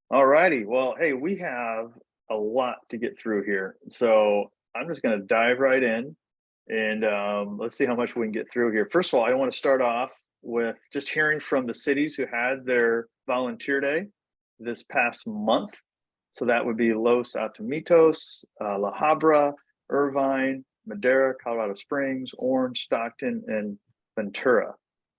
All righty. Well, hey, we have a lot to get through here. So I'm just going to dive right in and let's see how much we can get through here. First of all, I want to start off with just hearing from the cities who had their volunteer day this past month. So that would be Los Alamitos, La Habra, Irvine, Madera, Colorado Springs, Orange, Stockton, and Ventura.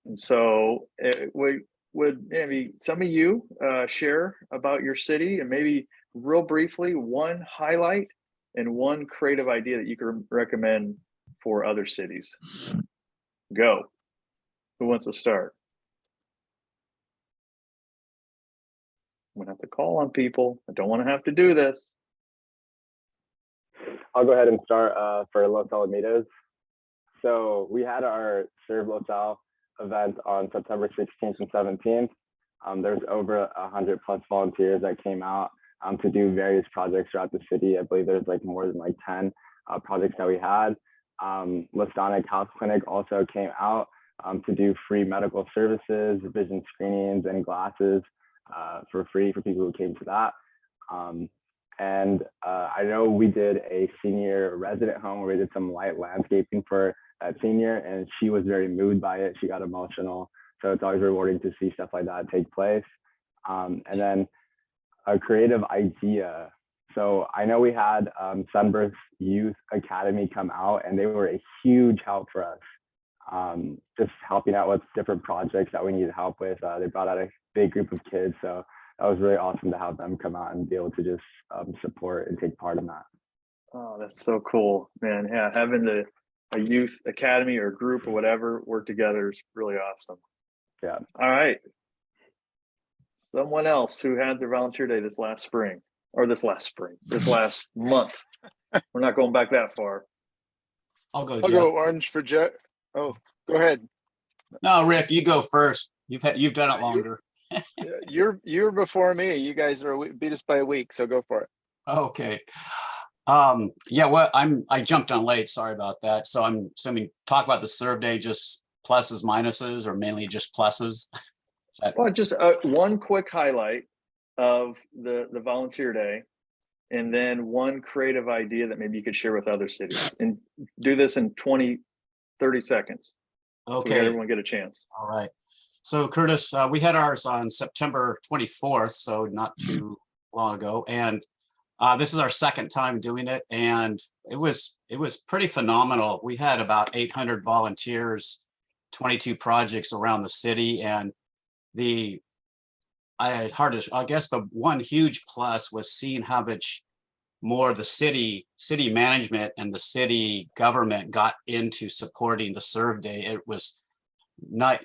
And so we would maybe some of you share about your city and maybe real briefly one highlight and one creative idea that you could recommend for other cities. Go. Who wants to start? I'm gonna have to call on people. I don't want to have to do this. I'll go ahead and start for Los Alamitos. So we had our Serve Los Al event on September 16th and 17th. There's over 100 plus volunteers that came out to do various projects throughout the city. I believe there's like more than like 10 projects that we had. Listonic House Clinic also came out to do free medical services, vision screenings, and glasses for free for people who came to that. I know we did a senior resident home where we did some light landscaping for that senior, and she was very moved by it. She got emotional. So it's always rewarding to see stuff like that take place. And then a creative idea. So I know we had Sunburst Youth Academy come out, and they were a huge help for us. Just helping out with different projects that we needed help with. They brought out a big group of kids. So that was really awesome to have them come out and be able to just support and take part in that. Oh, that's so cool, man. Yeah, having a youth academy or group or whatever work together is really awesome. Yeah. All right. Someone else who had their volunteer day this last month. We're not going back that far. I'll go. I'll go orange for Jeff. Oh, go ahead. No, Rick, you go first. You've done it longer. You're before me. You guys beat us by a week, so go for it. Okay. Yeah, well, I jumped on late. Sorry about that. So I'm assuming talk about the serve day, just pluses, minuses, or mainly just pluses. Well, just one quick highlight of the volunteer day, and then one creative idea that maybe you could share with other cities, and do this in 20, 30 seconds. Okay. So everyone get a chance. All right. So Curtis, we had ours on September 24th, so not too long ago. And this is our second time doing it. And it was pretty phenomenal. We had about 800 volunteers, 22 projects around the city. And I guess the one huge plus was seeing how much more the city management and the city government got into supporting the serve day. It was not,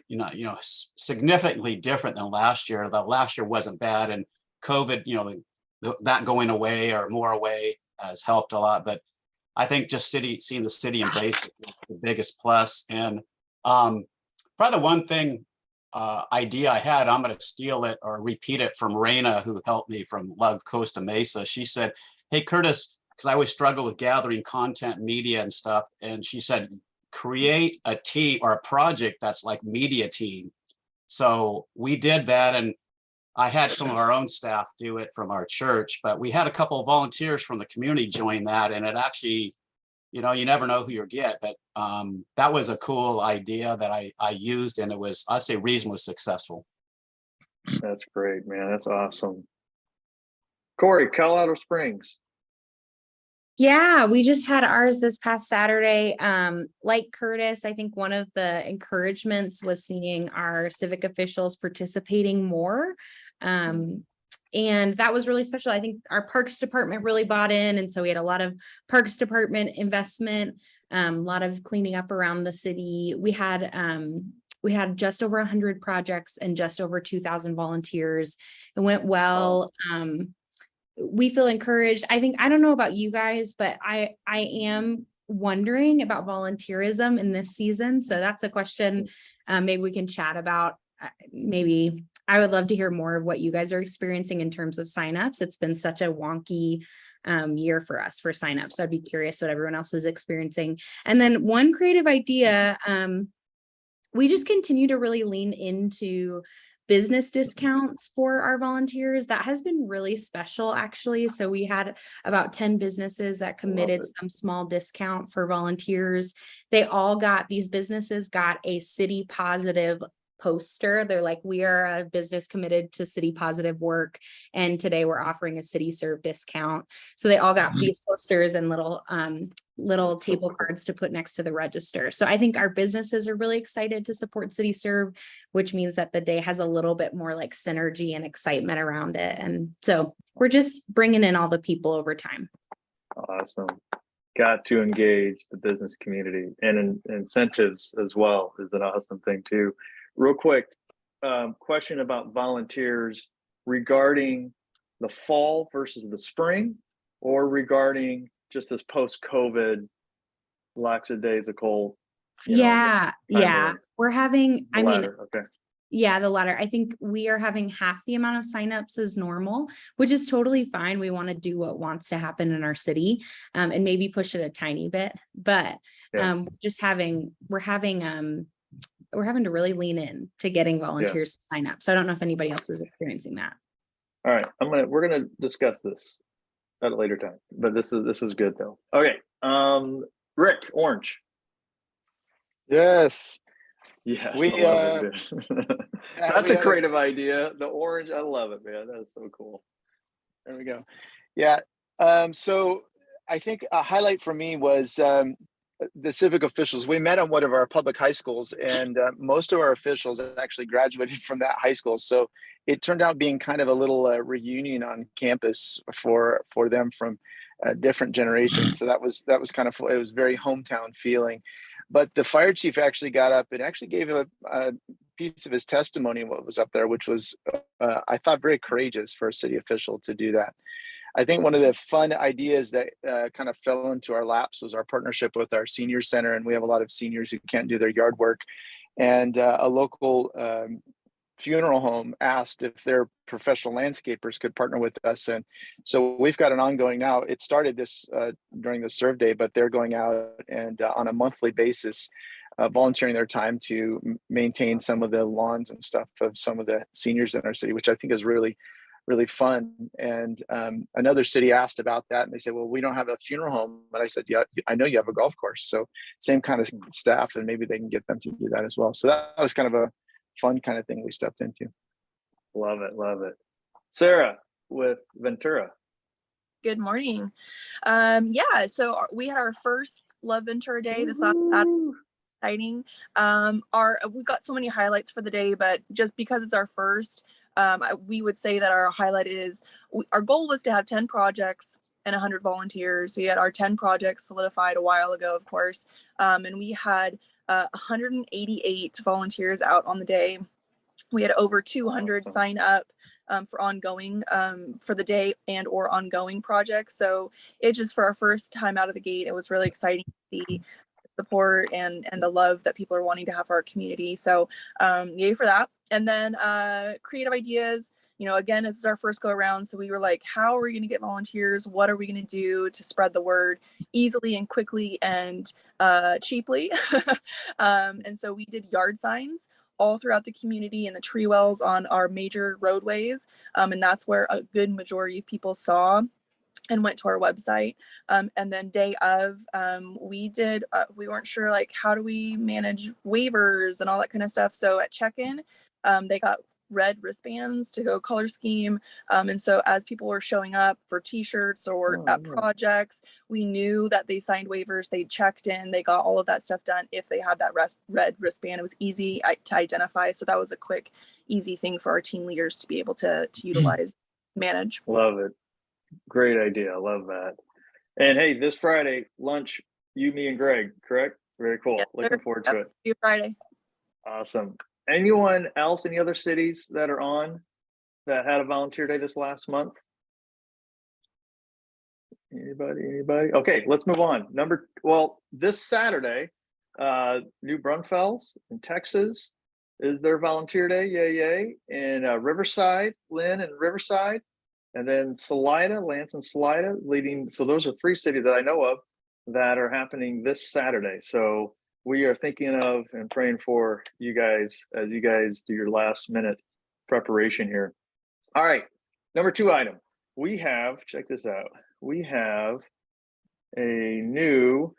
significantly different than last year. The last year wasn't bad, and COVID, that going away or more away has helped a lot. But I think just seeing the city embrace it was the biggest plus. And probably the one thing idea I had, I'm going to steal it or repeat it from Raina, who helped me from Love Costa Mesa. She said, "Hey, Curtis," because I always struggle with gathering content, media and stuff. And she said, create a team or a project that's like media team. So we did that, and I had some of our own staff do it from our church, but we had a couple of volunteers from the community join that, and it actually, you never know who you get, but that was a cool idea that I used, and it was, I'd say, reasonably successful. That's great, man. That's awesome. Corey, Colorado Springs. Yeah, we just had ours this past Saturday. Like Curtis, I think one of the encouragements was seeing our civic officials participating more. And that was really special. I think our Parks Department really bought in. And so we had a lot of Parks Department investment, a lot of cleaning up around the city. We had just over 100 projects and just over 2,000 volunteers. It went well. We feel encouraged. I don't know about you guys, but I am wondering about volunteerism in this season. So that's a question maybe we can chat about. Maybe I would love to hear more of what you guys are experiencing in terms of signups. It's been such a wonky year for us for signups. So I'd be curious what everyone else is experiencing. And then one creative idea, we just continue to really lean into business discounts for our volunteers. That has been really special, actually. So we had about 10 businesses that committed it. some small discount for volunteers. These businesses got a city positive poster. They're like, we are a business committed to city positive work, and today we're offering a city serve discount. So they all got these posters and little That's so table cool. cards to put next to the register. So I think our businesses are really excited to support City Serve, which means that the day has a little bit more like synergy and excitement around it. And so we're just bringing in all the people over time. Awesome. Got to engage the business community, and incentives as well is an awesome thing too. Real quick, question about volunteers regarding the fall versus the spring, or regarding just this post-COVID lackadaisical. Yeah. We're having, The latter. Okay. Yeah, the latter. I think we are having half the amount of signups as normal, which is totally fine. We want to do what wants to happen in our city, and maybe push it a tiny bit, but Yeah. we're having to really lean in to getting volunteers to sign up. So I don't know if anybody else is experiencing that. All right. We're gonna discuss this at a later time, but this is good though. Okay. Rick, Orange. Yes. Yes, We, I love it, man. yeah, That's we a had creative idea. The orange, I love it, man. That's so cool. There we go. Yeah. So I think a highlight for me was the civic officials. We met on one of our public high schools, and most of our officials actually graduated from that high school. So it turned out being kind of a little reunion on campus for them from different generations. So that was kind of, it was very hometown feeling. But the fire chief actually got up and actually gave a piece of his testimony, what was up there, which was, I thought, very courageous for a city official to do that. I think one of the fun ideas that kind of fell into our laps was our partnership with our senior center. And we have a lot of seniors who can't do their yard work. And a local funeral home asked if their professional landscapers could partner with us. And so we've got an ongoing now. It started this during the serve day, but they're going out and on a monthly basis, volunteering their time to maintain some of the lawns and stuff of some of the seniors in our city, which I think is really fun. And another city asked about that, and they said, well, we don't have a funeral home. But I said, yeah, I know you have a golf course. So same kind of staff, and maybe they can get them to do that as well. So that was kind of a fun kind of thing we stepped into. Love it. Love it. Sarah with Ventura. Good morning. Yeah, so we had our first Love Ventura Day this last Saturday. Exciting. We got so many highlights for the day, but just because it's our first, we would say that our highlight is our goal was to have 10 projects and 100 volunteers. We had our 10 projects solidified a while ago, of course, and we had 188 volunteers out on the day. We had over 200 Awesome. sign up for ongoing for the day and or ongoing projects. So it just, for our first time out of the gate, it was really exciting to see support and the love that people are wanting to have for our community. So yay for that. And then creative ideas, you know, again, this is our first go around. So we were like, how are we going to get volunteers? What are we going to do to spread the word easily and quickly and cheaply? And so we did yard signs all throughout the community and the tree wells on our major roadways. And that's where a good majority of people saw and went to our website. And then day of, we weren't sure, like, how do we manage waivers and all that kind of stuff. So at check-in, they got red wristbands to go color scheme. And so as people were showing up for t-shirts or at projects, we knew that they signed waivers, they checked in, they got all of that stuff done. If they had that red wristband, it was easy to identify. So that was a quick, easy thing for our team leaders to be able to utilize, manage. Love it. Great idea. I love that. And hey, this Friday, lunch, you, me, and Greg, correct? Very cool. Yes, Looking forward to it. See you Friday. Awesome. Anyone else, any other cities that are on that had a volunteer day this last month? Anybody? Okay, let's move on. This Saturday, New Braunfels in Texas is their volunteer day. Yay. And Riverside, Lynn and Riverside. And then Salida, Lance and Salida leading. So those are 3 cities that I know of that are happening this Saturday. So we are thinking of and praying for you guys as you guys do your last minute preparation here. All right, number 2 item. We have, check this out. We have a new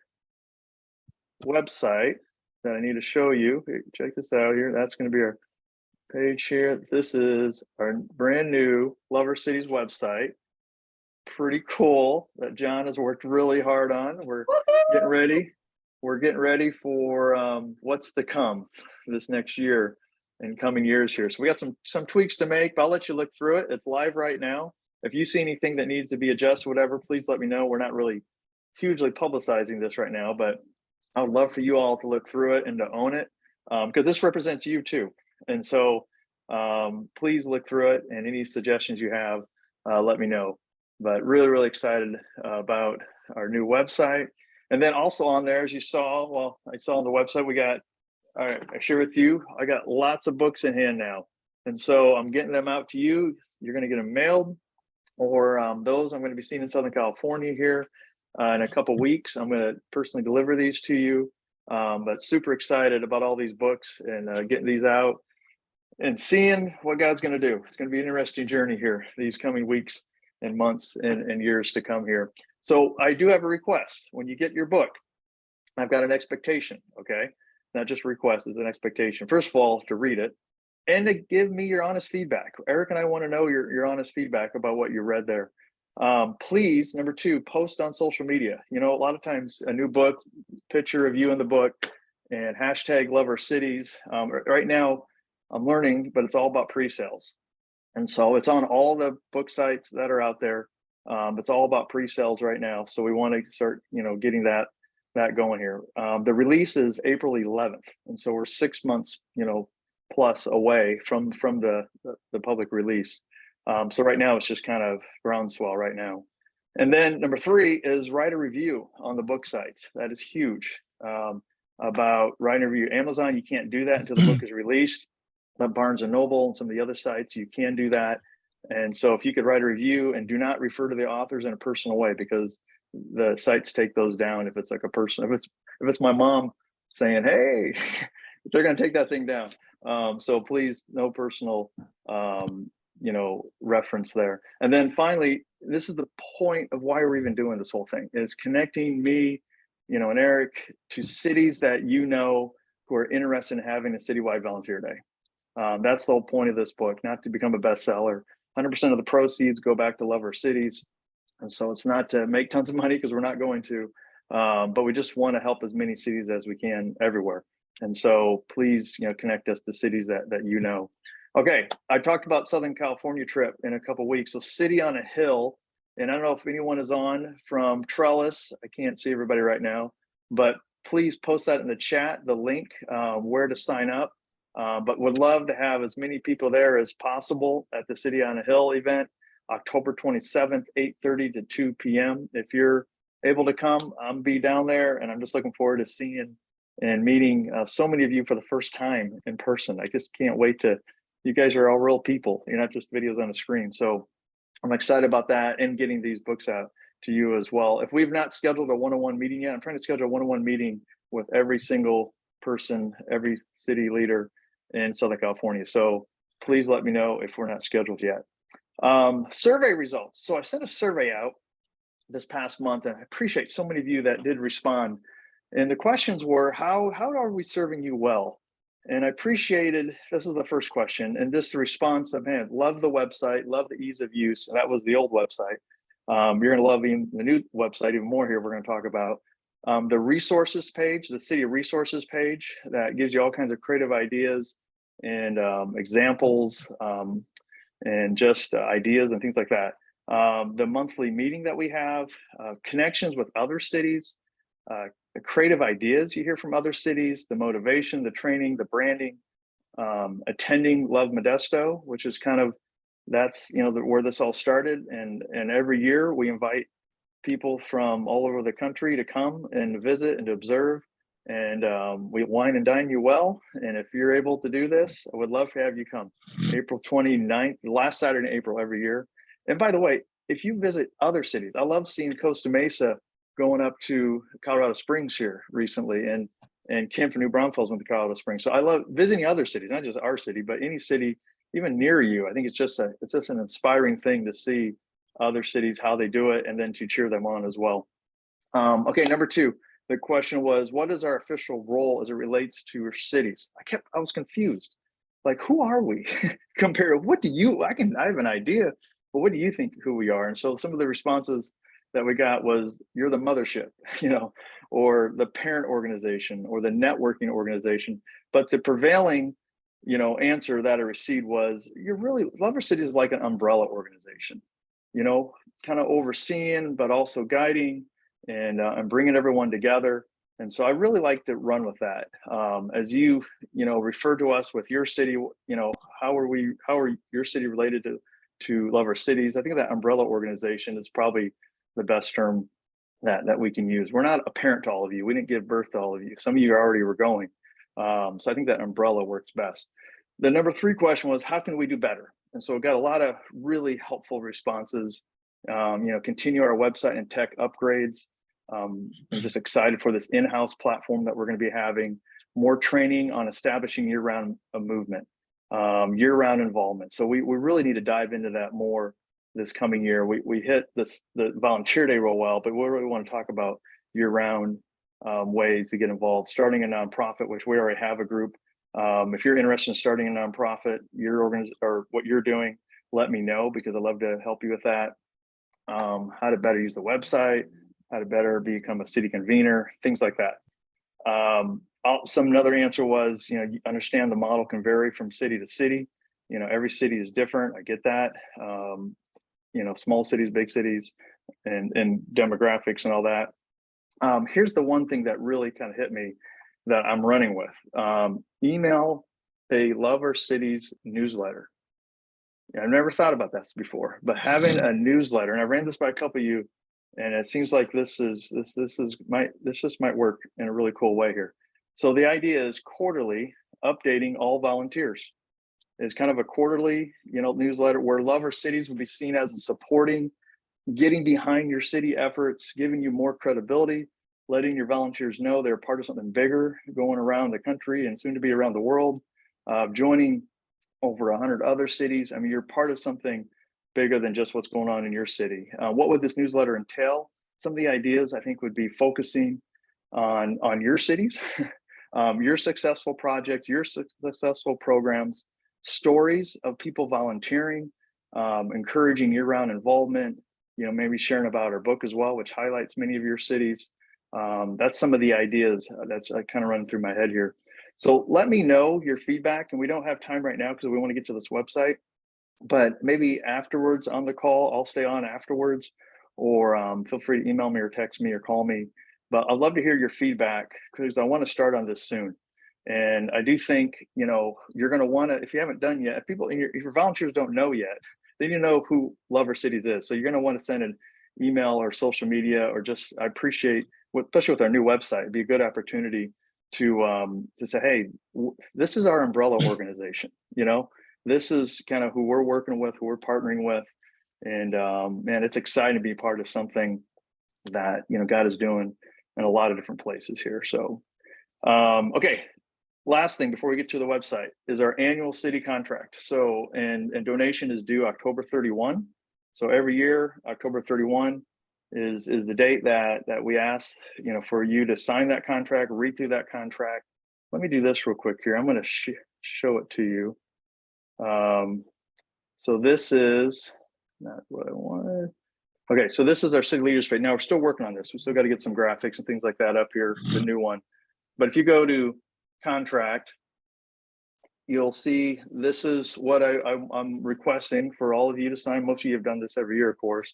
website that I need to show you. Here, check this out here. That's going to be our page here. This is our brand new Lover Cities website. Pretty cool that John has worked really hard on. We're getting ready. We're getting ready for what's to come this next year and coming years here. So we got some tweaks to make, but I'll let you look through it. It's live right now. If you see anything that needs to be adjusted, whatever, please let me know. We're not really hugely publicizing this right now, but I would love for you all to look through it and to own it, because this represents you too. And so please look through it, and any suggestions you have, let me know. But really, really excited about our new website. And then also on there, as you saw, well, I saw on the website, we got, all right, I share with you, I got lots of books in hand now. And so I'm getting them out to you. You're going to get them mailed, or those I'm going to be seeing in Southern California here in a couple weeks. I'm going to personally deliver these to you. But super excited about all these books and getting these out and seeing what God's going to do. It's going to be an interesting journey here these coming weeks and months and years to come here. So I do have a request. When you get your book, I've got an expectation, okay? Not just a request, it's an expectation. First of all, to read it and to give me your honest feedback. Eric and I want to know your honest feedback about what you read there. Please, number 2, post on social media. You know, a lot of times a new book, picture of you in the book, and hashtag Lover Cities. Right now, I'm learning, but it's all about pre-sales. And so it's on all the book sites that are out there. It's all about pre-sales right now. So we want to start, getting that going here. The release is April 11th. And so we're 6 months, plus away from the public release. So right now it's just kind of groundswell right now. And then number 3 is write a review on the book sites. That is huge. About writing a review. Amazon, you can't do that until the book is released. But Barnes and Noble and some of the other sites, you can do that. And so if you could write a review, and do not refer to the authors in a personal way, because the sites take those down if it's like a person. If it's my mom saying, hey, they're going to take that thing down. So please, no personal reference there. And then finally, this is the point of why we're even doing this whole thing, is connecting me, and Eric to cities that who are interested in having a citywide volunteer day. That's the whole point of this book, not to become a bestseller. 100% of the proceeds go back to Lover Cities. And so it's not to make tons of money, because we're not going to, but we just want to help as many cities as we can everywhere. And so please, connect us to cities that. Okay, I talked about Southern California trip in a couple of weeks. So City on a Hill, and I don't know if anyone is on from Trellis. I can't see everybody right now, but please post that in the chat, the link where to sign up. But would love to have as many people there as possible at the City on a Hill event, October 27th, 8:30 to 2 p.m. If you're able to come, I'm be down there, and I'm just looking forward to seeing and meeting so many of you for the first time in person. I just can't wait you guys are all real people. You're not just videos on a screen. So I'm excited about that, and getting these books out to you as well. If we've not scheduled a one-on-one meeting yet, I'm trying to schedule a one-on-one meeting with every single person, every city leader in Southern California. So please let me know if we're not scheduled yet. Survey results. So I sent a survey out this past month, and I appreciate so many of you that did respond. And the questions were, how are we serving you well? And I appreciated, this is the first question, and just the response of, man, love the website, love the ease of use. And that was the old website. You're going to love the new website even more here. We're going to talk about the resources page, the city resources page, that gives you all kinds of creative ideas and examples and just ideas and things like that. The monthly meeting that we have, connections with other cities, the creative ideas you hear from other cities, the motivation, the training, the branding, attending Love Modesto, which is kind of, that's where this all started. And every year we invite people from all over the country to come and visit and to observe, and we wine and dine you well. And if you're able to do this, I would love to have you come. April 29th, the last Saturday in April every year. And by the way, if you visit other cities, I love seeing Costa Mesa going up to Colorado Springs here recently, and Kim from New Braunfels went to Colorado Springs. So I love visiting other cities, not just our city, but any city even near you. I think it's just an inspiring thing to see other cities, how they do it, and then to cheer them on as well. Okay, number two, the question was, what is our official role as it relates to your cities? I was confused. Like, who are we compared to what do you, I have an idea, but what do you think who we are? And so some of the responses that we got was, you're the mothership, or the parent organization or the networking organization. But the prevailing, answer that I received was, Love Our City is like an umbrella organization, kind of overseeing, but also guiding and bringing everyone together. And so I really like to run with that. As you, refer to us with your city, how are your city related to Love Our Cities? I think that umbrella organization is probably the best term that we can use. We're not a parent to all of you. We didn't give birth to all of you. Some of you already were going. So I think that umbrella works best. The number three question was, how can we do better? And so we got a lot of really helpful responses. Continue our website and tech upgrades. I'm just excited for this in-house platform that we're going to be having, more training on establishing year-round movement, year-round involvement. So we really need to dive into that more this coming year. We hit the volunteer day real well, but we really want to talk about year-round ways to get involved, starting a nonprofit, which we already have a group. If you're interested in starting a nonprofit, or what you're doing, let me know, because I'd love to help you with that. How to better use the website, how to better become a city convener, things like that. Another answer was, you understand the model can vary from city to city. Every city is different. I get that. Small cities, big cities, and demographics and all that. Here's the one thing that really kind of hit me that I'm running with. Email a Love Our Cities newsletter. I've never thought about this before, but having a newsletter, and I ran this by a couple of you, and it seems like this just might work in a really cool way here. So the idea is quarterly updating all volunteers. It's kind of a quarterly, newsletter where Love Our Cities will be seen as a supporting, getting behind your city efforts, giving you more credibility, letting your volunteers know they're part of something bigger going around the country and soon to be around the world, joining over 100 other cities. I mean, you're part of something bigger than just what's going on in your city. What would this newsletter entail? Some of the ideas I think would be focusing on your cities, your successful projects, your successful programs, stories of people volunteering, encouraging year-round involvement, maybe sharing about our book as well, which highlights many of your cities. That's some of the ideas that's kind of running through my head here. So let me know your feedback, and we don't have time right now because we want to get to this website, but maybe afterwards on the call, I'll stay on afterwards, or feel free to email me or text me or call me. But I'd love to hear your feedback because I want to start on this soon. And I do think, you're going to want to, if you haven't done yet, if your volunteers don't know yet, they need to know who Love Our Cities is. So you're going to want to send an email or social media, or I appreciate, especially with our new website, it'd be a good opportunity to say, hey, this is our umbrella organization. This is kind of who we're working with, who we're partnering with. And man, it's exciting to be part of something that, God is doing in a lot of different places here. So, okay. Last thing before we get to the website is our annual city contract. So, and donation is due October 31. So every year, October 31 is the date that we ask, for you to sign that contract, read through that contract. Let me do this real quick here. I'm going to show it to you. So this is not what I wanted. Okay, so this is our city leaders page. Now we're still working on this. We still got to get some graphics and things like that up here, the new one. But if you go to contract, you'll see this is what I'm requesting for all of you to sign. Most of you have done this every year, of course.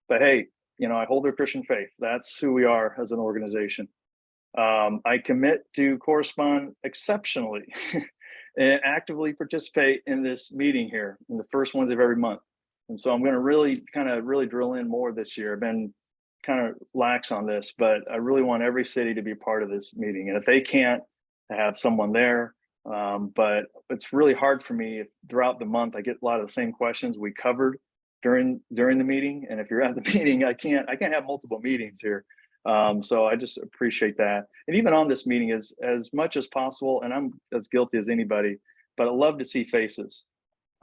But hey, I hold their Christian faith. That's who we are as an organization. I commit to correspond exceptionally and actively participate in this meeting here in the first Wednesday of every month. And so I'm going to really drill in more this year. I've been kind of lax on this, but I really want every city to be part of this meeting. And if they can't, have someone there. But it's really hard for me throughout the month. I get a lot of the same questions we covered during the meeting. And if you're at the meeting, I can't have multiple meetings here. So I just appreciate that. And even on this meeting, as much as possible, and I'm as guilty as anybody, but I love to see faces.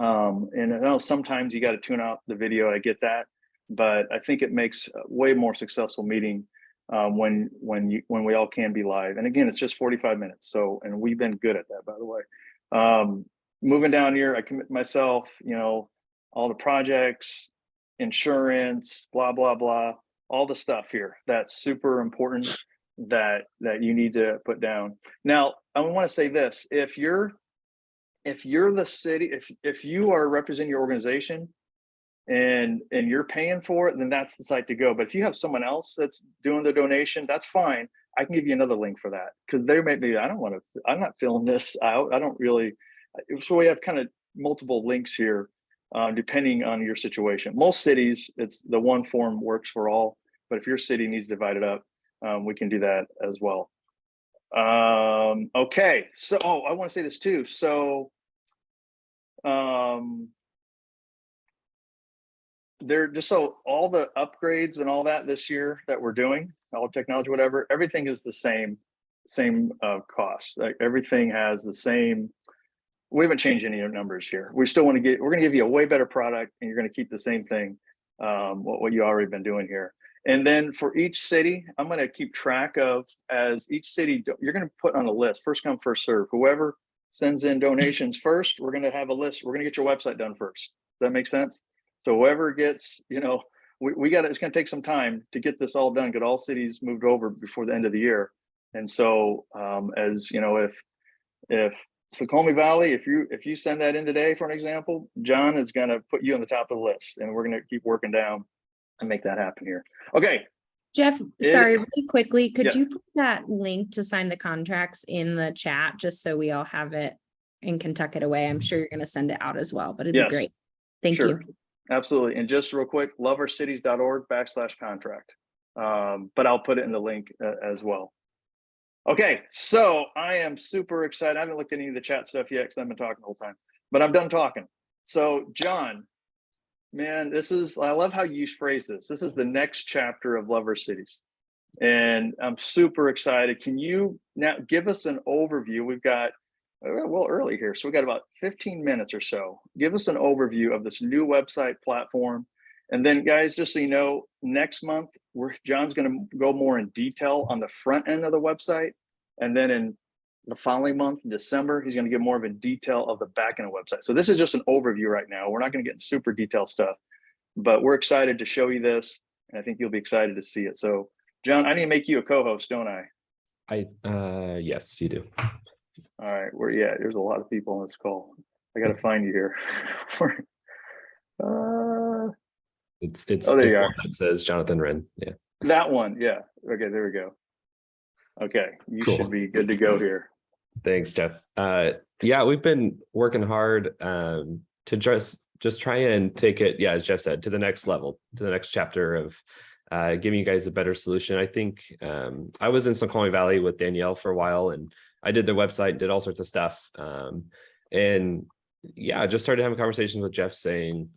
And I know sometimes you got to tune out the video. I get that, but I think it makes a way more successful meeting when we all can be live. And again, it's just 45 minutes. So, and we've been good at that, by the way. Moving down here, I commit myself, you know, all the projects, insurance, blah, blah, blah, all the stuff here. That's super important that you need to put down. Now, I want to say this, if you're the city, if you are representing your organization and you're paying for it, then that's the site to go. But if you have someone else that's doing the donation, that's fine. I can give you another link for that, because there may be, I'm not filling this out. I don't really, so we have kind of multiple links here, depending on your situation. Most cities, it's the one form works for all, but if your city needs divided up, we can do that as well. Okay, so I want to say this too. So there, just so all the upgrades and all that this year that we're doing, all technology, whatever, everything is the same cost. Like everything has the same. We haven't changed any numbers here. We still want to we're going to give you a way better product, and you're going to keep the same thing, what you already been doing here. And then for each city, I'm going to keep track of, as each city, you're going to put on a list, first come, first serve. Whoever sends in donations first, we're going to have a list. We're going to get your website done first. Does that make sense? So whoever gets, you know, we got, it's going to take some time to get this all done, get all cities moved over before the end of the year. And so, as you know, if Snoqualmie Valley, if you send that in today, for an example, John is going to put you on the top of the list, and we're going to keep working down and make that happen here. Okay. Jeff, sorry, really quickly, could Yeah. you put that link to sign the contracts in the chat, just so we all have it and can tuck it away? I'm sure you're going to send it out as well, but it'd Yes. be great. Thank Sure. you. Absolutely. And just real quick, loveourcities.org/contract. But I'll put it in the link as well. Okay, so I am super excited. I haven't looked at any of the chat stuff yet because I've been talking the whole time, but I'm done talking. So John, man, I love how you phrase this. This is the next chapter of Love Our Cities. And I'm super excited. Can you now give us an overview? We've got, well, early here, so we got about 15 minutes or so. Give us an overview of this new website platform. And then guys, just so you know, next month, John's going to go more in detail on the front end of the website. And then in the following month, December, he's going to give more of a detail of the back end of the website. So this is just an overview right now. We're not going to get in super detailed stuff, but we're excited to show you this. And I think you'll be excited to see it. So John, I need to make you a co-host, don't I? Yes, you do. All right, where you at? There's a lot of people on this call. I got to find you here. It's Oh, there you one are. that says Jonathan Wren. Yeah. That one, yeah. Okay, there we go. Okay, you Cool. should be good to go here. Thanks, Jeff. Yeah, we've been working hard to just try and take it, yeah, as Jeff said, to the next level, to the next chapter of giving you guys a better solution. I think I was in Snoqualmie Valley with Danielle for a while, and I did their website, did all sorts of stuff. And yeah, I just started having conversations with Jeff saying,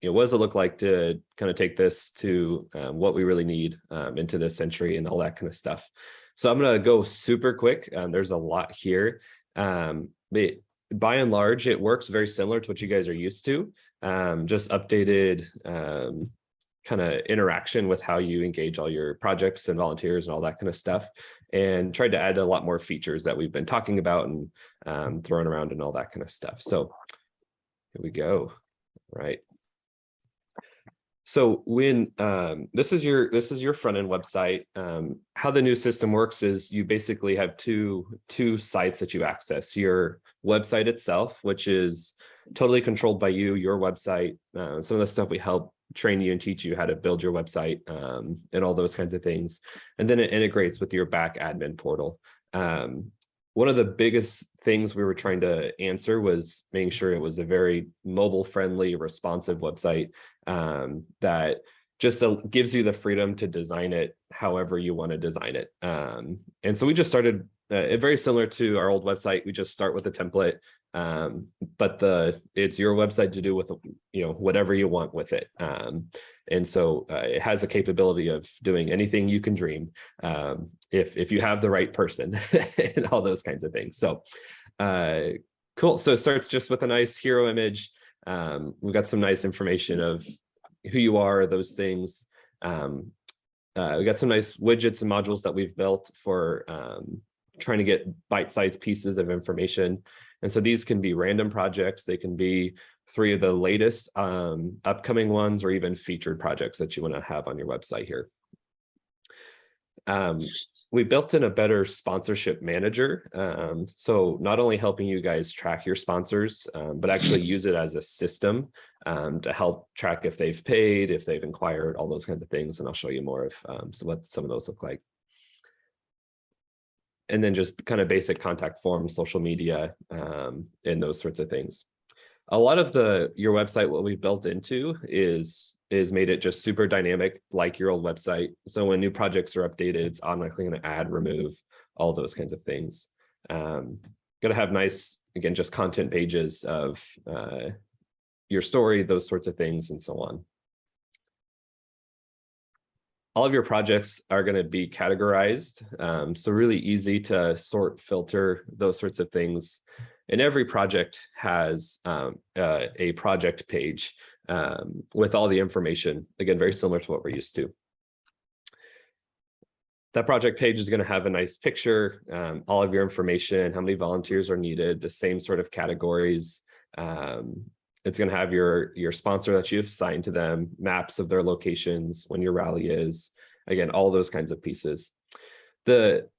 you know, what does it look like to kind of take this to what we really need into this century and all that kind of stuff. So I'm going to go super quick. There's a lot here. But by and large, it works very similar to what you guys are used to. Just updated kind of interaction with how you engage all your projects and volunteers and all that kind of stuff, and tried to add a lot more features that we've been talking about and throwing around and all that kind of stuff. So here we go. Right. So when this is your front end website, how the new system works is you basically have two sites that you access. Your website itself, which is totally controlled by you, your website. Some of the stuff we help train you and teach you how to build your website and all those kinds of things. And then it integrates with your back admin portal. One of the biggest things we were trying to answer was making sure it was a very mobile friendly, responsive website that just gives you the freedom to design it however you want to design it. And so we just started very similar to our old website. We just start with a template, but it's your website to do with, you know, whatever you want with it. And so it has the capability of doing anything you can dream if you have the right person and all those kinds of things. So cool. So it starts just with a nice hero image. We've got some nice information of who you are, those things. We got some nice widgets and modules that we've built for trying to get bite-sized pieces of information. And so these can be random projects. They can be 3 of the latest upcoming ones, or even featured projects that you want to have on your website here. We built in a better sponsorship manager. So not only helping you guys track your sponsors, but actually use it as a system to help track if they've paid, if they've inquired, all those kinds of things. And I'll show you more of what some of those look like. And then just kind of basic contact forms, social media, and those sorts of things. A lot of your website, what we built into is made it just super dynamic, like your old website. So when new projects are updated, it's automatically going to add, remove, all those kinds of things. Going to have nice, again, just content pages of your story, those sorts of things, and so on. All of your projects are going to be categorized. So really easy to sort, filter, those sorts of things. And every project has a project page with all the information, again, very similar to what we're used to. That project page is going to have a nice picture, all of your information, how many volunteers are needed, the same sort of categories. It's going to have your sponsor that you've assigned to them, maps of their locations, when your rally is, again, all those kinds of pieces. The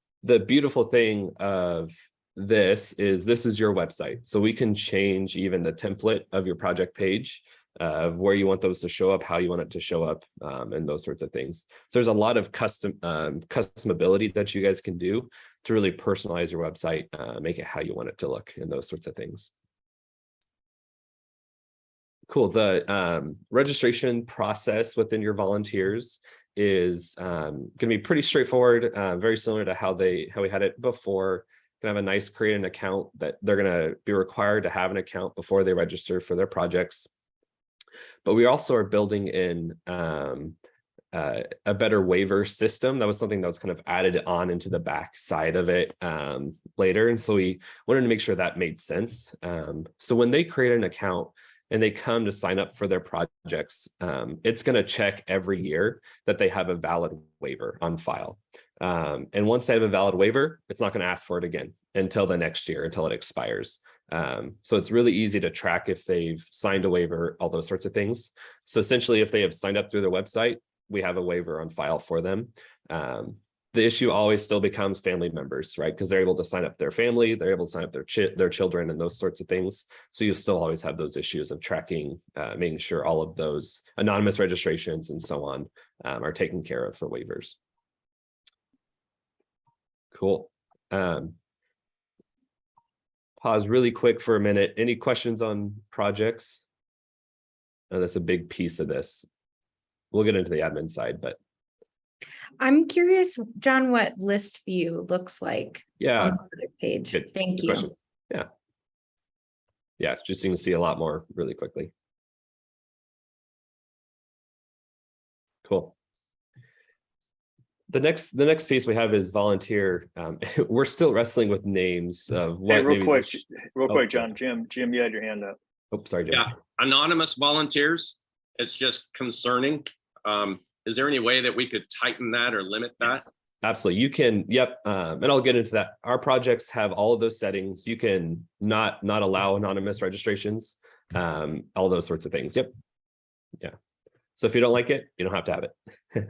beautiful thing of this is your website. So we can change even the template of your project page of where you want those to show up, how you want it to show up, and those sorts of things. So there's a lot of customability that you guys can do to really personalize your website, make it how you want it to look, and those sorts of things. Cool. The registration process within your volunteers is going to be pretty straightforward, very similar to how we had it before. Can have a nice create an account that they're going to be required to have an account before they register for their projects. But we also are building in a better waiver system. That was something that was kind of added on into the back side of it later. And so we wanted to make sure that made sense. So when they create an account and they come to sign up for their projects, it's going to check every year that they have a valid waiver on file. And once they have a valid waiver, it's not going to ask for it again until the next year, until it expires. So it's really easy to track if they've signed a waiver, all those sorts of things. So essentially, if they have signed up through their website, we have a waiver on file for them. The issue always still becomes family members, right? Because they're able to sign up their family, they're able to sign up their children and those sorts of things. So you still always have those issues of tracking, making sure all of those anonymous registrations and so on are taken care of for waivers. Cool. Pause really quick for a minute. Any questions on projects? Oh, that's a big piece of this. We'll get into the admin side, but I'm curious, John, what list view looks like yeah, on the project page. good. Thank Good you. question. Yeah, just so you can see a lot more really quickly. Cool. The next piece we have is volunteer. We're still wrestling with names of what. Hey, real maybe quick, Oh, John, Jim, you had your hand up. Oh, sorry, Jim. Yeah, anonymous volunteers, it's just concerning. Is there any way that we could tighten that or limit that? Yes, absolutely. You can, yep. And I'll get into that. Our projects have all of those settings. You can not allow anonymous registrations, all those sorts of things. Yep. Yeah. So if you don't like it, you don't have to have it.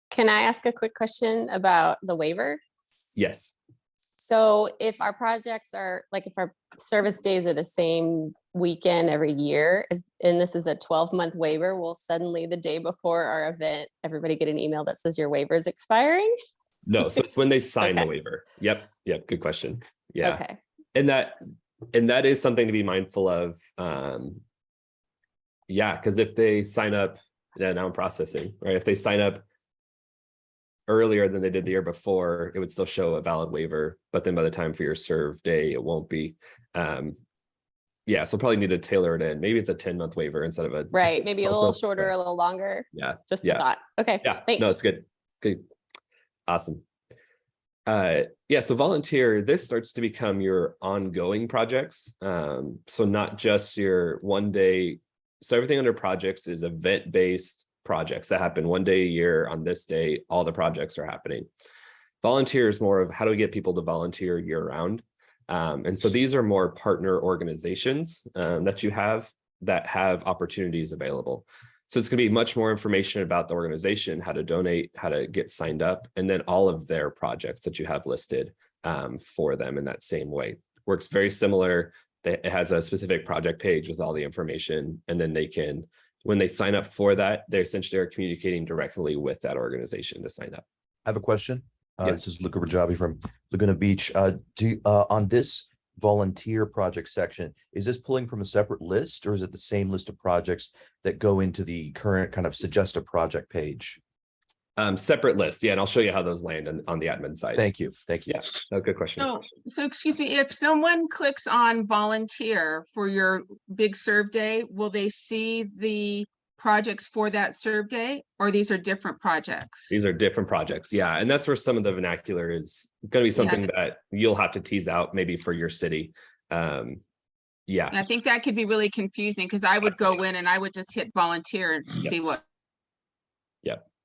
Can I ask a quick question about the waiver? Yes. So if our projects are, like if our service days are the same weekend every year, and this is a 12-month waiver, will suddenly the day before our event, everybody get an email that says your waiver is expiring? No, so it's when they sign the Okay. waiver. Yep. Good question. Yeah. Okay, And that is something to be mindful of. Yeah, because if they sign up, now I'm processing, right? If they sign up earlier than they did the year before, it would still show a valid waiver, but then by the time for your serve day, it won't be. Yeah, so probably need to tailor it in. Maybe it's a 10-month waiver instead of a right, maybe a little 12-month. shorter, a little longer, Yeah, just a yeah. thought. Okay, Yeah, thanks. no, it's good. Good. Awesome. Yeah, so volunteer, this starts to become your ongoing projects. So not just your one day. So everything under projects is event-based projects that happen one day a year on this day, all the projects are happening. Volunteer is more of how do we get people to volunteer year round? And so these are more partner organizations that you have that have opportunities available. So it's going to be much more information about the organization, how to donate, how to get signed up, and then all of their projects that you have listed for them in that same way. Works very similar. It has a specific project page with all the information, and then they can, when they sign up for that, they essentially are communicating directly with that organization to sign up. I have a question. Yes. This is Luca Rajabi from Laguna Beach. On this volunteer project section, is this pulling from a separate list, or is it the same list of projects that go into the current kind of suggest a project page? Separate list, yeah, and I'll show you how those land on the admin side. Thank you. Thank you. Yeah, a good question. So excuse me, if someone clicks on volunteer for your big serve day, will they see the projects for that serve day, or these are different projects? These are different projects, yeah, and that's where some of the vernacular is going to be something that you'll have to tease out maybe for your city. Yeah, I think that could be really confusing, because I would go in and I would just hit volunteer and see what.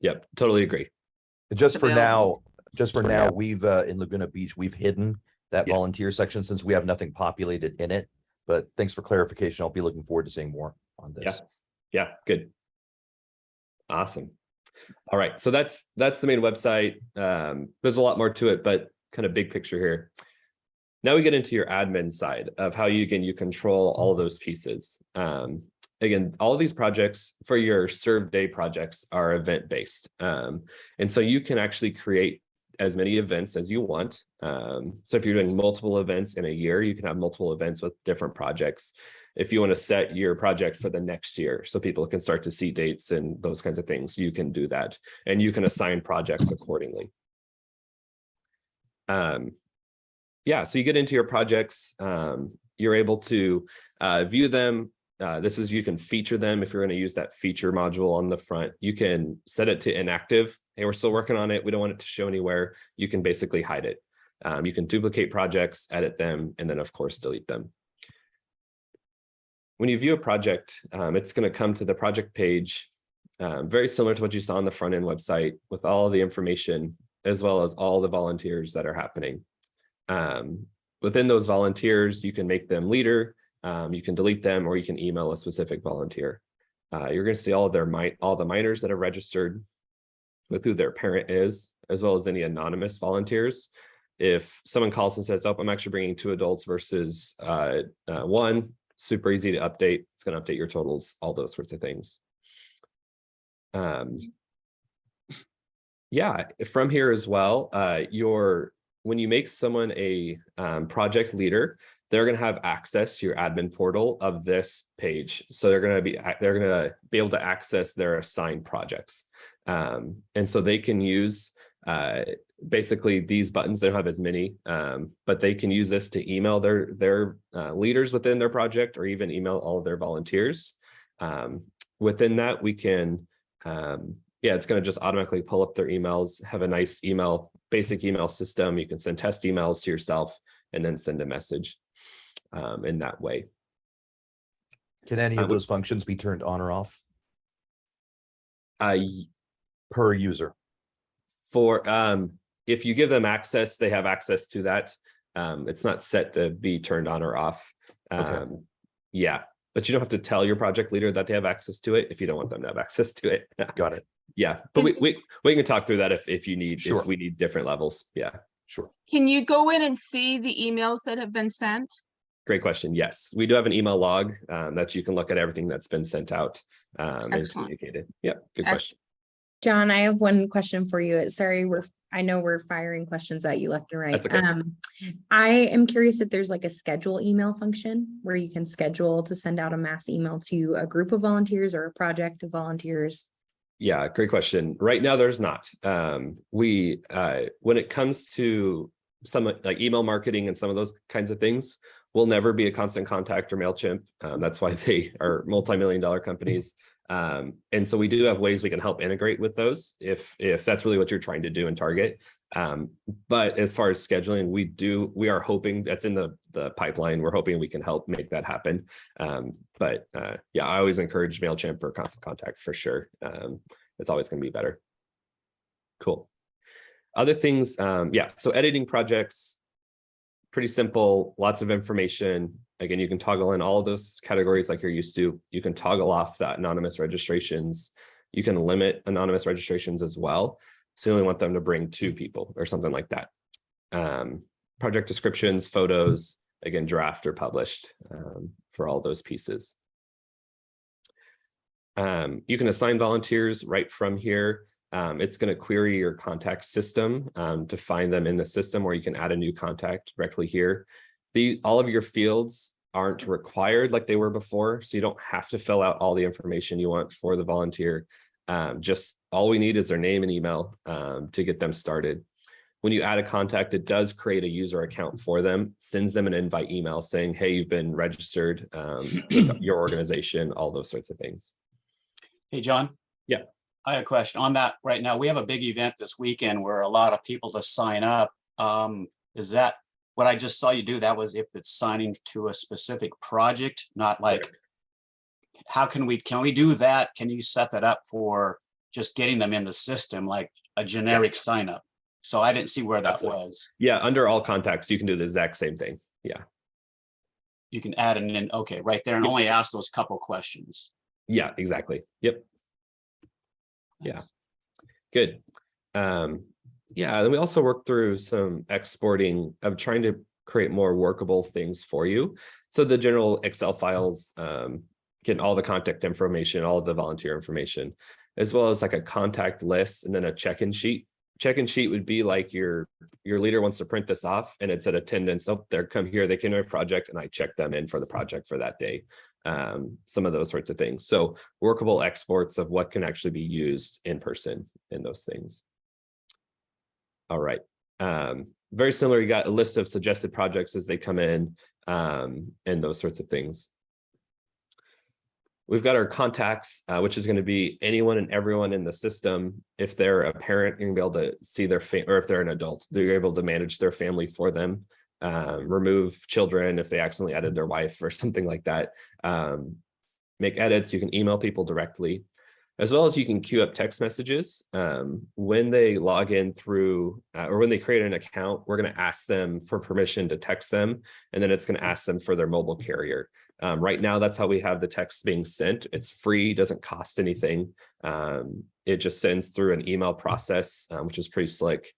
Yep, totally agree. Just for now, now. we've in Laguna Beach, we've hidden that volunteer section since we have nothing populated in it. But thanks for clarification. I'll be looking forward to seeing more on this. Yeah, good. Awesome. All right, so that's the main website. There's a lot more to it, but kind of big picture here. Now we get into your admin side of how you control all of those pieces. Again, all of these projects for your serve day projects are event based. And so you can actually create as many events as you want. So if you're doing multiple events in a year, you can have multiple events with different projects. If you want to set your project for the next year, so people can start to see dates and those kinds of things, you can do that. And you can assign projects accordingly. Yeah, so you get into your projects, you're able to view them. You can feature them if you're going to use that feature module on the front. You can set it to inactive. Hey, we're still working on it. We don't want it to show anywhere. You can basically hide it. You can duplicate projects, edit them, and then of course, delete them. When you view a project, it's going to come to the project page, very similar to what you saw on the front end website with all the information, as well as all the volunteers that are happening. Within those volunteers, you can make them leader. You can delete them, or you can email a specific volunteer. You're going to see all the minors that are registered with who their parent is, as well as any anonymous volunteers. If someone calls and says, "Oh, I'm actually bringing 2 adults versus 1," super easy to update. It's going to update your totals, all those sorts of things. Yeah, from here as well, when you make someone a project leader, they're going to have access to your admin portal of this page. So they're going to be able to access their assigned projects. And so they can use basically these buttons. They don't have as many, but they can use this to email their leaders within their project, or even email all of their volunteers. Within that, we can, it's going to just automatically pull up their emails, have a nice basic email system. You can send test emails to yourself and then send a message in that way. Can any of those functions be turned on or off? Per user. If you give them access, they have access to that. It's not set to be turned on or off. Okay. Yeah, but you don't have to tell your project leader that they have access to it if you don't want them to have access to it. Got it. Yeah, but we can talk through that if you need, Sure. if we need different levels. Yeah, sure. Can you go in and see the emails that have been sent? Great question. Yes, we do have an email log that you can look at everything that's been sent out and communicated. Yeah, good question. John, I have one question for you. Sorry, I know we're firing questions at you left and right. That's okay. I am curious if there's like a schedule email function where you can schedule to send out a mass email to a group of volunteers or a project of volunteers. Yeah, great question. Right now, there's not. When it comes to some like email marketing and some of those kinds of things, we'll never be a Constant Contact or MailChimp. That's why they are multi-million-dollar companies. And so we do have ways we can help integrate with those if that's really what you're trying to do and target. But as far as scheduling, we are hoping that's in the pipeline. We're hoping we can help make that happen. But yeah, I always encourage MailChimp or Constant Contact for sure. It's always going to be better. Cool. Other things, yeah, so editing projects, pretty simple, lots of information. Again, you can toggle in all of those categories like you're used to. You can toggle off that anonymous registrations. You can limit anonymous registrations as well. So you only want them to bring 2 people or something like that. Project descriptions, photos, again, draft or published for all those pieces. You can assign volunteers right from here. It's going to query your contact system to find them in the system, or you can add a new contact directly here. All of your fields aren't required like they were before, so you don't have to fill out all the information you want for the volunteer. Just all we need is their name and email to get them started. When you add a contact, it does create a user account for them, sends them an invite email saying, hey, you've been registered with your organization, all those sorts of things. Hey, John. Yeah. I have a question on that right now. We have a big event this weekend where a lot of people to sign up. Is that what I just saw you do? That was if it's signing to a specific project, not like, how can we do that? Can you set that up for just getting them in the system, like a generic sign up? So I didn't see where that was. Yeah, under all contacts, you can do the exact same thing. Yeah. You can add it in, okay, right there, and only ask those couple questions. Yeah, exactly. Yep. Yeah, good. Yeah, and we also worked through some exporting of trying to create more workable things for you. So the general Excel files, getting all the contact information, all of the volunteer information, as well as like a contact list and then a check-in sheet. Check-in sheet would be like your leader wants to print this off and it's at attendance. Oh, they're come here, they came to a project and I check them in for the project for that day. Some of those sorts of things. So workable exports of what can actually be used in person in those things. All right. Very similar, you got a list of suggested projects as they come in and those sorts of things. We've got our contacts, which is going to be anyone and everyone in the system. If they're a parent, you're going to be able to see their family, or if they're an adult, they're able to manage their family for them. Remove children if they accidentally added their wife or something like that. Make edits, you can email people directly, as well as you can queue up text messages. When they log in through, or when they create an account, we're going to ask them for permission to text them, and then it's going to ask them for their mobile carrier. Right now, that's how we have the text being sent. It's free, doesn't cost anything. It just sends through an email process, which is pretty slick.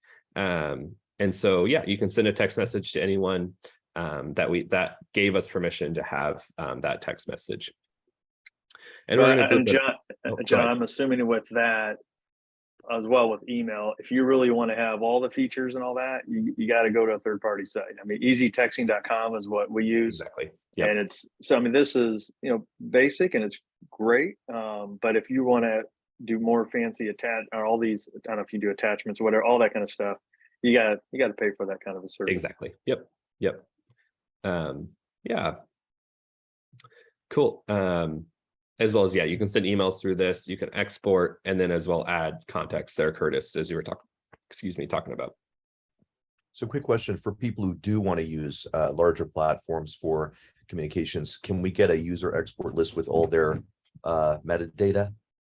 And so, yeah, you can send a text message to anyone that gave us permission to have that text message. And we're going to John, I'm assuming with that as well with email, if you really want to have all the features and all that, you got to go to a third-party site. I mean, easytexting.com is what we use. Exactly. Yep. And I mean, this is, basic and it's great. But if you want to do more fancy or all these, I don't know if you do attachments or whatever, all that kind of stuff, you got to pay for that kind of a service. Exactly. Yep. Yeah. Cool. As well as, yeah, you can send emails through this, you can export, and then as well add contacts there, Curtis, as you were talking about. So quick question for people who do want to use larger platforms for communications, can we get a user export list with all their metadata?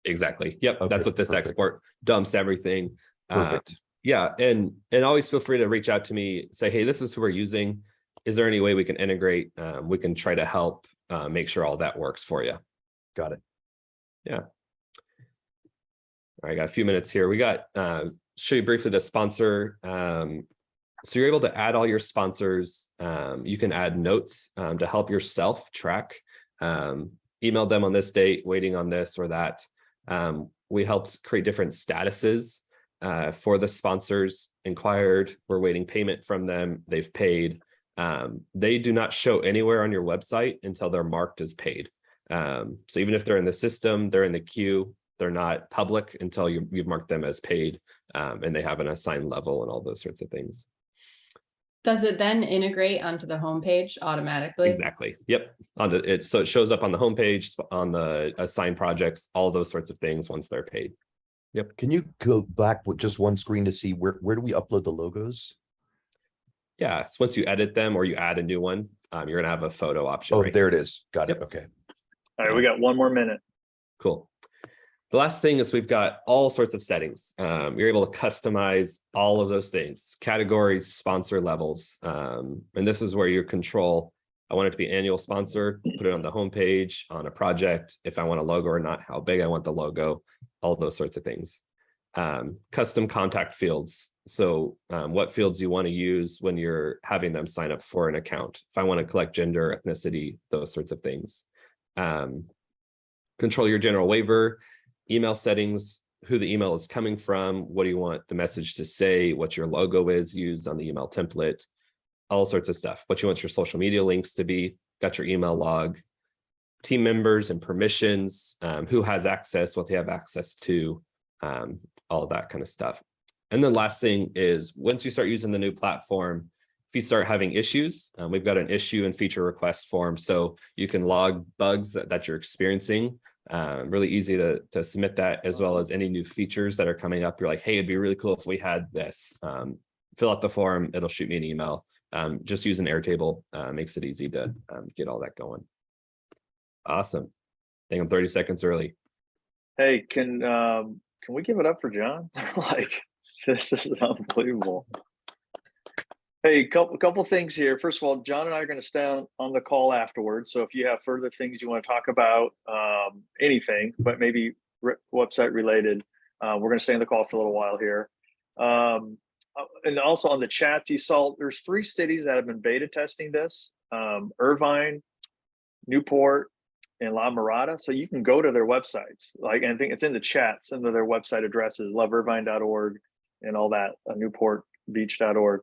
Exactly. Yep. Okay, that's what this perfect. export dumps everything. Perfect. Yeah. And always feel free to reach out to me, say, hey, this is who we're using. Is there any way we can integrate? We can try to help make sure all that works for you. Got it. Yeah. All right, I got a few minutes here. We got, show you briefly the sponsor. So you're able to add all your sponsors. You can add notes to help yourself track. Email them on this date, waiting on this or that. We helped create different statuses for the sponsors. Inquired, we're waiting payment from them, they've paid. They do not show anywhere on your website until they're marked as paid. So even if they're in the system, they're in the queue, they're not public until you've marked them as paid, and they have an assigned level and all those sorts of things. Does it then integrate onto the homepage automatically? Exactly. Yep. On the it so it shows up on the homepage, on the assigned projects, all those sorts of things once they're paid. Can you go back with just one screen to see where do we upload the logos? Yeah. So once you edit them or you add a new one, you're gonna have a photo option. Oh, right there here. it is. Got it. Yep. Okay. All right, we got one more minute. Cool. The last thing is we've got all sorts of settings. You're able to customize all of those things, categories, sponsor levels. And this is where you control, I want it to be annual sponsor, put it on the homepage, on a project, if I want a logo or not, how big I want the logo, all those sorts of things. Custom contact fields. So what fields you want to use when you're having them sign up for an account. If I want to collect gender, ethnicity, those sorts of things. Control your general waiver, email settings, who the email is coming from, what do you want the message to say, what your logo is used on the email template, all sorts of stuff. What you want your social media links to be, got your email log, team members and permissions, who has access, what they have access to, all of that kind of stuff. And then last thing is once you start using the new platform, if you start having issues, we've got an issue and feature request form. So you can log bugs that you're experiencing. Really easy to submit that, as well as any new features that are coming up. You're like, hey, it'd be really cool if we had this. Fill out the form, it'll shoot me an email. Just using Airtable makes it easy to get all that going. Awesome. I think I'm 30 seconds early. Hey, can we give it up for John? Like, this is unbelievable. Hey, couple things here. First of all, John and I are going to stay on the call afterwards. So if you have further things you want to talk about, anything, but maybe website related, we're going to stay on the call for a little while here. And also on the chats, you saw there's 3 cities that have been beta testing this: Irvine, Newport, and La Mirada. So you can go to their websites. Like, I think it's in the chat. Some of their website addresses, loveirvine.org and all that, newportbeach.org.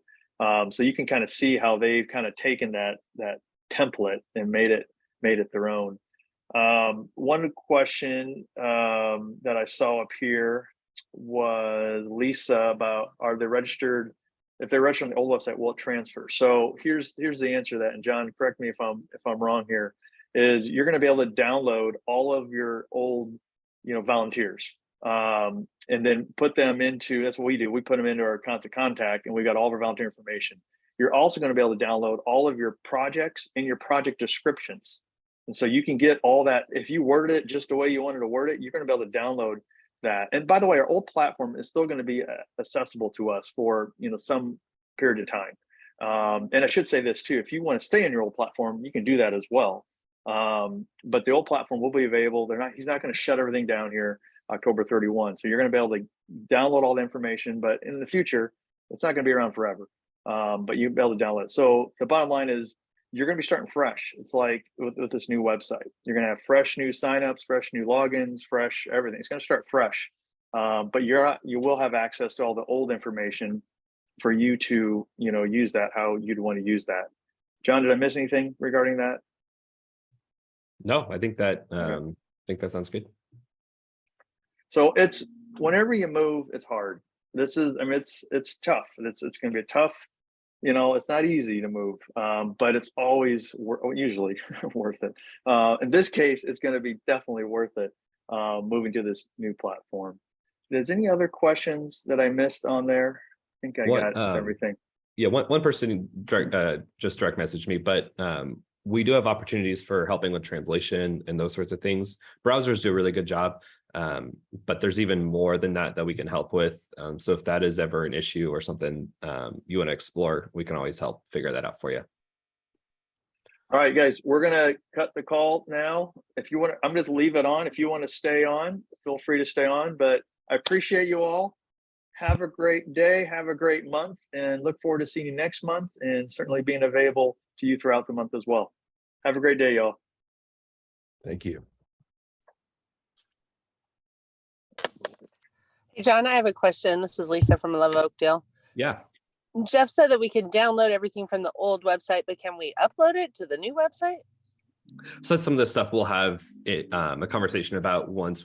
So you can kind of see how they've kind of taken that template and made it their own. One question that I saw up here was Lisa about, are they registered? If they're registered on the old website, will it transfer? So here's the answer to that. And John, correct me if I'm wrong here. Is you're going to be able to download all of your old, volunteers, and then put them into, that's what we do. We put them into our constant contact, and we got all of our volunteer information. You're also going to be able to download all of your projects and your project descriptions. And so you can get all that. If you worded it just the way you wanted to word it, you're going to be able to download that. And by the way, our old platform is still going to be accessible to us for, some period of time. And I should say this too, if you want to stay on your old platform, you can do that as well. But the old platform will be available. He's not going to shut everything down here October 31. So you're going to be able to download all the information, but in the future, it's not going to be around forever. But you'll be able to download it. So the bottom line is you're going to be starting fresh. It's like with this new website, you're going to have fresh new signups, fresh new logins, fresh everything. It's going to start fresh. But you will have access to all the old information for you to, use that how you'd want to use that. John, did I miss anything regarding that? No, I think that sounds good. So it's whenever you move, it's hard. It's tough. It's going to be a tough, it's not easy to move, but it's always usually worth it. In this case, it's going to be definitely worth it, moving to this new platform. There's any other questions that I missed on there? I think I got everything. Yeah, one person just direct messaged me, but we do have opportunities for helping with translation and those sorts of things. Browsers do a really good job, but there's even more than that we can help with. So if that is ever an issue or something you want to explore, we can always help figure that out for you. All right, guys, we're gonna cut the call now. If you want, I'm just leave it on. If you want to stay on, feel free to stay on. But I appreciate you all. Have a great day. Have a great month, and look forward to seeing you next month, and certainly being available to you throughout the month as well. Have a great day, y'all. Thank you. Hey, John, I have a question. This is Lisa from Love Oakdale. Yeah. Jeff said that we can download everything from the old website, but can we upload it to the new website? So that's some of the stuff we'll have a conversation about once we